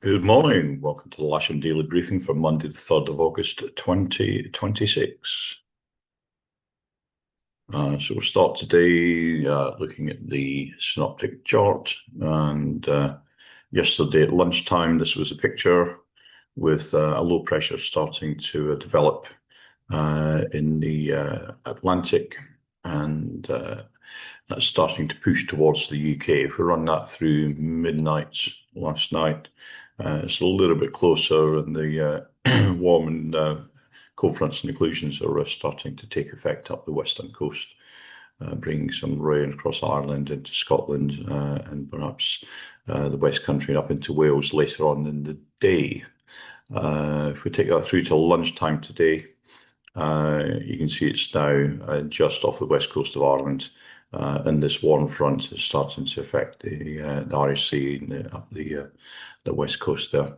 Good morning. Welcome to the Lasham Daily Briefing for Monday, the 3rd of August, 2026. So we'll start today looking at the Synoptic chart. And yesterday at lunchtime, this was a picture with a low pressure starting to develop in the Atlantic, and that's starting to push towards the UK. If we run that through midnight last night, it's a little bit closer, and the warm and cold fronts and occlusions are starting to take effect up the western coast, bringing some rain across Ireland into Scotland, and perhaps the West Country and up into Wales later on in the day. If we take that through to lunchtime today, you can see it's now just off the west coast of Ireland, and this warm front is starting to affect the Irish Sea and up the west coast there.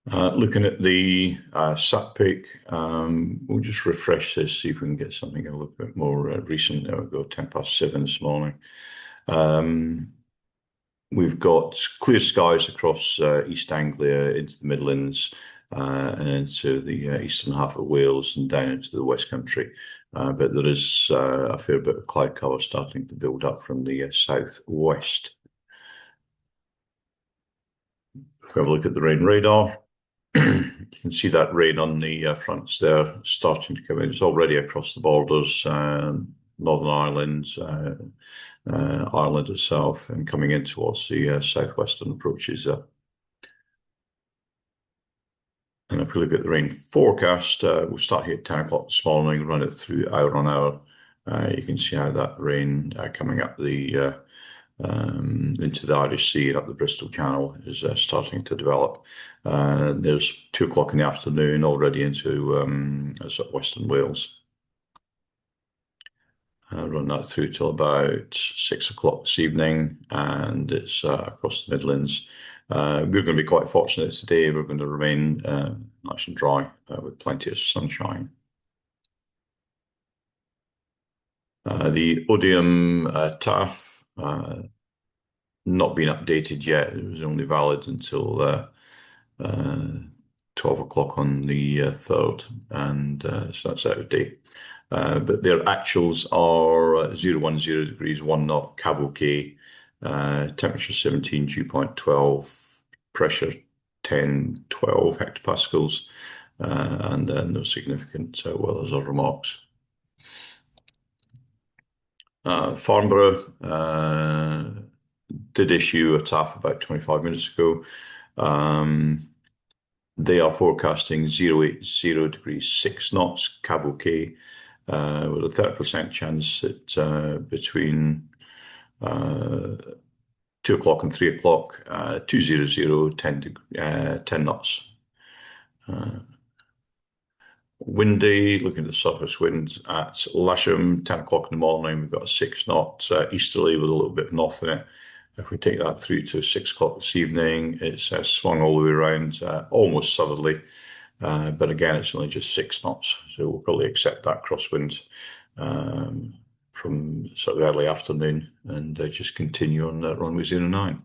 Looking at the SatPic, we'll just refresh this, see if we can get something a little bit more recent. There we go, 7:10 this morning. We've got clear skies across East Anglia into the Midlands, and into the eastern half of Wales and down into the West Country. But there is a fair bit of cloud cover starting to build up from the southwest. If we have a look at the rain radar, you can see that rain on the fronts there starting to come in. It's already across the borders, Northern Ireland, Ireland itself, and coming in towards the southwestern approaches there. And if we look at the rain forecast, we'll start here at 10 o'clock this morning, run it through hour on hour. You can see how that rain coming up the into the Irish Sea and up the Bristol Channel is starting to develop. There's 2 o'clock in the afternoon already into sort of Western Wales. Run that through till about 6 o'clock this evening, and it's across the Midlands. We're going to be quite fortunate today. We're going to remain nice and dry with plenty of sunshine. The Odium TAF not been updated yet. It was only valid until 12 o'clock on the 3rd, and so that's out of date. But their actuals are 010 degrees, 1 knot, cav OK, temperature 17, dew point 12, pressure 10, 12 hectopascals, and no significant weathers or remarks. Farnborough did issue a TAF about 25 minutes ago. They are forecasting 080 degrees, 6 knots, cav OK, with a 30% chance at between 2 o'clock and 3 o'clock, 200, 10 knots. Windy, looking at the surface winds at Lasham, 10 o'clock in the morning, we've got a 6 knot easterly with a little bit of north in it. If we take that through to 6 o'clock this evening, it's swung all the way around, almost southerly, but again, it's only just 6 knots. So we'll probably accept that crosswind from sort of early afternoon and just continue on runway 09.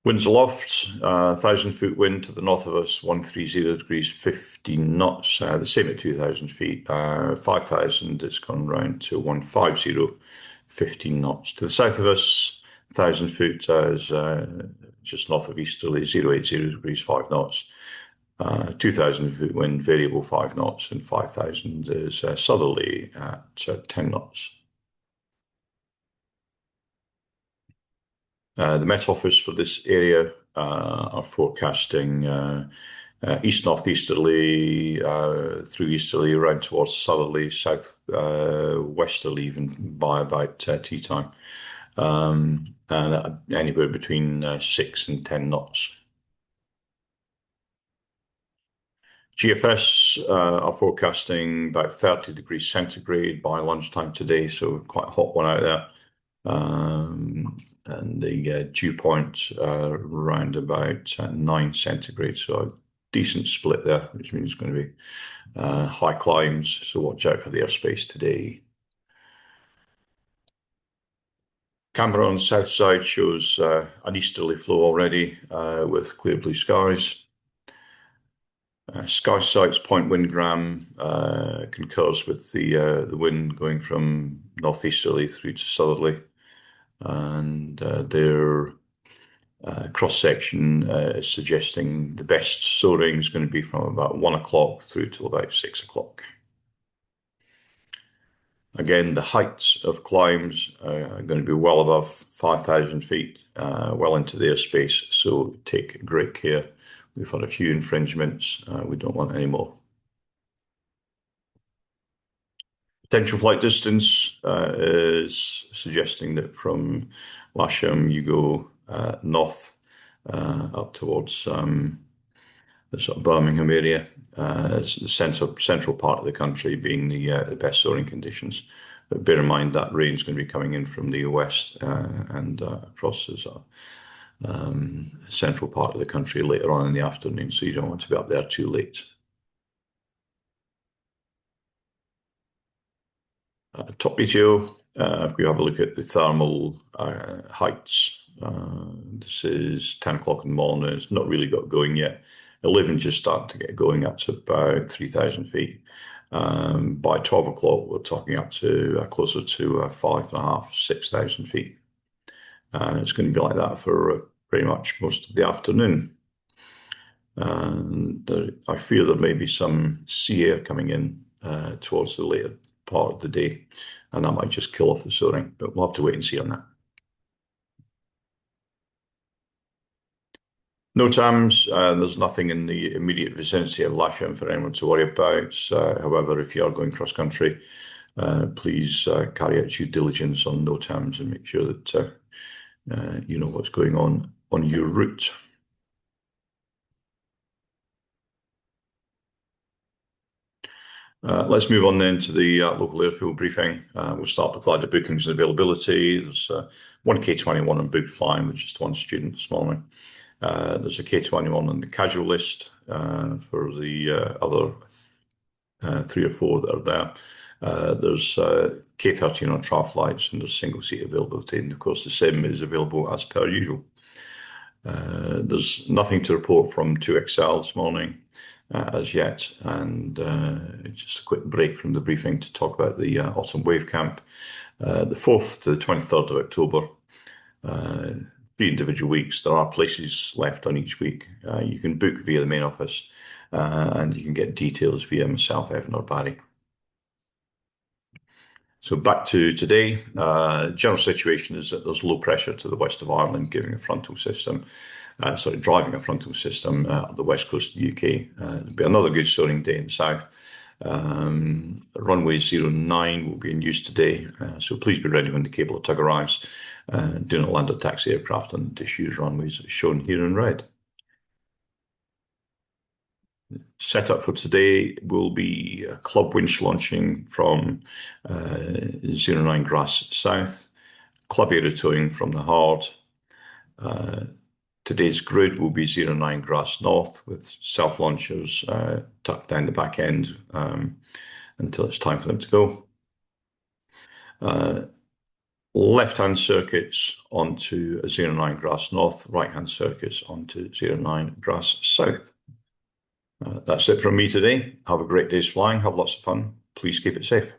Winds aloft, 1,000-foot wind to the north of us, 130 degrees, 15 knots. The same at 2,000 feet. 5,000, it's gone round to 150, 15 knots. To the south of us, 1,000 foot is just north of easterly, 080 degrees, 5 knots. 2,000 foot wind, variable 5 knots, and 5,000 is southerly at 10 knots. The Met Office for this area are forecasting east-northeasterly through easterly around towards southerly, south-westerly even by about tea time, and anywhere between 6 and 10 knots. GFS are forecasting about 30 degrees centigrade by lunchtime today, so quite a hot one out there. And the dew point around about 9 centigrade, so a decent split there, which means it's going to be high climbs, so watch out for the airspace today. Camera on the south side shows an easterly flow already with clear blue skies. Sky Sight's point wind gram concurs with the wind going from northeasterly through to southerly, and their cross section is suggesting the best soaring is going to be from about 1 o'clock through till about 6 o'clock. Again, the heights of climbs are going to be well above 5,000 feet, well into the airspace, so take great care. We've had a few infringements, we don't want any more. Potential flight distance is suggesting that from Lasham you go north up towards the sort of Birmingham area. It's the central part of the country being the best soaring conditions. But bear in mind that rain's going to be coming in from the west and across the sort of, central part of the country later on in the afternoon, so you don't want to be up there too late. Top meteo, if we have a look at the thermal heights, this is 10 o'clock in the morning. It's not really got going yet. 11 just starting to get going up to about 3,000 feet. By 12 o'clock, we're talking up to closer to 5,500, 6,000 feet. And it's going to be like that for pretty much most of the afternoon. And I fear there may be some sea air coming in towards the later part of the day, and that might just kill off the soaring, but we'll have to wait and see on that. NOTAMs, there's nothing in the immediate vicinity of Lasham for anyone to worry about. However, if you are going cross-country, please carry out due diligence on NOTAMs and make sure that you know what's going on your route. Let's move on then to the local airfield briefing. We'll start with glider bookings and availability. There's one K21 on booked flying, which is one student this morning. There's a K21 on the casual list for the other 3 or 4 that are there. There's K13 on trial flights, and there's single seat availability, and of course the sim is available as per usual. There's nothing to report from 2XL this morning as yet, and just a quick break from the briefing to talk about the autumn wave camp. The 4th to the 23rd of October, 3 individual weeks. There are places left on each week. You can book via the main office, and you can get details via myself, Evan, or Barry. So back to today, general situation is that there's low pressure to the west of Ireland, driving a frontal system up the west coast of the UK. It'll be another good soaring day in the south. Runway 09 will be in use today, so please be ready when the cable tug arrives. Do not land a taxi aircraft on disused runways as shown here in red. Setup for today will be a club winch launching from 09 Grass South, club aero towing from the hard. Today's grid will be 09 Grass North with self-launchers tucked down the back end until it's time for them to go. Left-hand circuits onto 09 Grass North, right-hand circuits onto 09 Grass South. That's it from me today. Have a great day's flying. Have lots of fun. Please keep it safe.